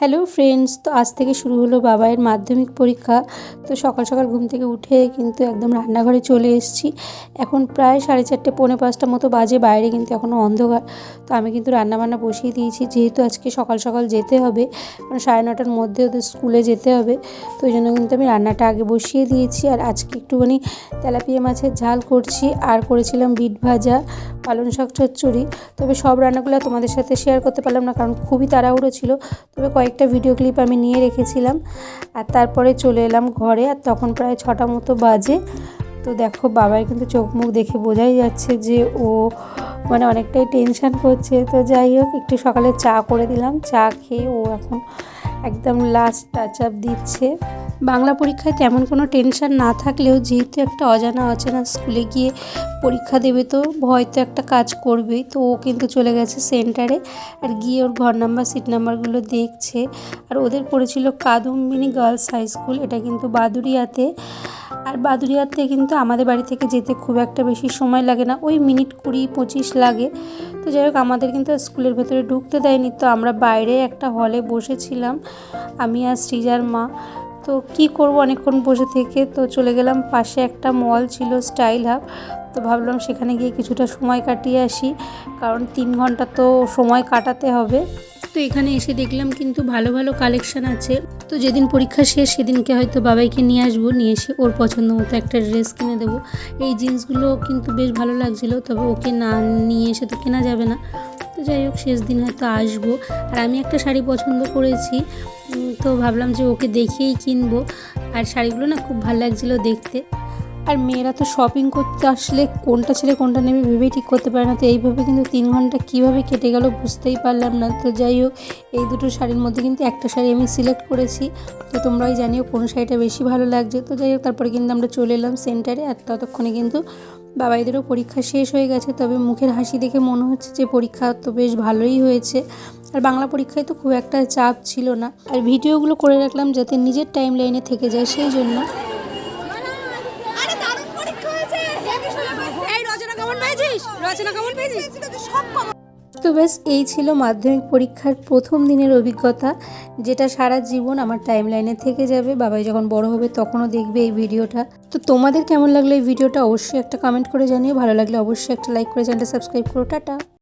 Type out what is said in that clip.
Hello friends, তো আজ থেকে শুরু হলো বাবাইয়ের মাধ্যমিক পরীক্ষা। তো সকাল সকাল ঘুম থেকে উঠে কিন্তু একদম রান্নাঘরে চলে এসেছি। এখন প্রায় 4:30 পৌনে 5টা মতো বাজে, বাইরে কিন্তু এখনও অন্ধকার। তো আমি কিন্তু রান্নাবান্না বসিয়ে দিয়েছি, যেহেতু আজকে সকাল সকাল যেতে হবে, কারণ 9:30টার মধ্যে ওদের স্কুলে যেতে হবে। তো ওই জন্য কিন্তু আমি রান্নাটা আগে বসিয়ে দিয়েছি। আর আজকে একটুখানি তেলাপিয়া মাছের ঝাল করছি, আর করেছিলাম বিট ভাজা, পালং শাক চচ্চড়ি। তবে সব রান্নাগুলো তোমাদের সাথে শেয়ার করতে পারলাম না, কারণ খুবই তাড়াহুড়ো ছিল। তবে কয়েকটা ভিডিও ক্লিপ আমি নিয়ে রেখেছিলাম। আর তারপরে চলে এলাম ঘরে, আর তখন প্রায় 6টা মতো বাজে। তো দেখো, বাবার কিন্তু চোখ মুখ দেখে বোঝাই যাচ্ছে যে ও মানে অনেকটাই টেনশান করছে। তো যাই হোক, একটু সকালে চা করে দিলাম। চা খেয়ে ও এখন একদম লাস্ট টাচ আপ দিচ্ছে। বাংলা পরীক্ষায় তেমন কোনো টেনশান না থাকলেও, যেহেতু একটা অজানা অচেনা স্কুলে গিয়ে পরীক্ষা দেবে, তো ভয় তো একটা কাজ করবেই। তো ও কিন্তু চলে গেছে সেন্টারে, আর গিয়ে ওর ঘর নাম্বার সিট নাম্বারগুলো দেখছে। আর ওদের পড়েছিল কাদম্বিনী গার্লস হাই স্কুল, এটা কিন্তু বাদুড়িয়াতে। আর বাদুড়িয়াতে কিন্তু আমাদের বাড়ি থেকে যেতে খুব একটা বেশি সময় লাগে না, ওই মিনিট 20-25 লাগে। তো যাই হোক, আমাদের কিন্তু স্কুলের ভেতরে ঢুকতে দেয়নি। তো আমরা বাইরে একটা হলে বসেছিলাম, আমি আর সৃজার মা। তো কি করব অনেকক্ষণ বসে থেকে, তো চলে গেলাম পাশে একটা মল ছিল, স্টাইল হাব। তো ভাবলাম সেখানে গিয়ে কিছুটা সময় কাটিয়ে আসি, কারণ 3 ঘন্টা তো সময় কাটাতে হবে। তো এখানে এসে দেখলাম কিন্তু ভালো ভালো কালেকশান আছে। তো যেদিন পরীক্ষা শেষ সেদিনকে হয়তো বাবাইকে নিয়ে আসবো, নিয়ে এসে ওর পছন্দ মতো একটা ড্রেস কিনে দেবো। এই জিন্সগুলো কিন্তু বেশ ভালো লাগছিলো, তবে ওকে না নিয়ে এসে তো কেনা যাবে না। তো যাই হোক, শেষ দিন হয়তো আসবো। আর আমি একটা শাড়ি পছন্দ করেছি, তো ভাবলাম যে ওকে দেখেই কিনবো। আর শাড়িগুলো না খুব ভালো লাগছিলো দেখতে। আর মেয়েরা তো শপিং করতে আসলে কোনটা ছেড়ে কোনটা নেবে ভেবেই ঠিক করতে পারে না। তো এইভাবে কিন্তু 3 ঘন্টা কীভাবে কেটে গেল বুঝতেই পারলাম না। তো যাই হোক, এই দুটো শাড়ির মধ্যে কিন্তু একটা শাড়ি আমি সিলেক্ট করেছি। তো তোমরাই জানিও কোন শাড়িটা বেশি ভালো লাগছে। তো যাই হোক, তারপরে কিন্তু আমরা চলে এলাম সেন্টারে। আর ততক্ষণে কিন্তু বাবাইদেরও পরীক্ষা শেষ হয়ে গেছে। তবে মুখের হাসি দেখে মনে হচ্ছে যে পরীক্ষা তো বেশ ভালোই হয়েছে। আর বাংলা পরীক্ষায় তো খুব একটা চাপ ছিল না। আর ভিডিওগুলো করে রাখলাম যাতে নিজের টাইম লাইনে থেকে যায়, সেই জন্য। তো ব্যাস, এই ছিল মাধ্যমিক পরীক্ষার প্রথম দিনের অভিজ্ঞতা, যেটা সারা জীবন আমার টাইম লাইনে থেকে যাবে। বাবাই যখন বড় হবে তখনও দেখবে এই ভিডিওটা। তো তোমাদের কেমন লাগলো এই ভিডিওটা অবশ্যই একটা কমেন্ট করে জানিও। ভালো লাগলে অবশ্যই একটা লাইক করে চ্যানেলটা সাবস্ক্রাইব করো। টাটা।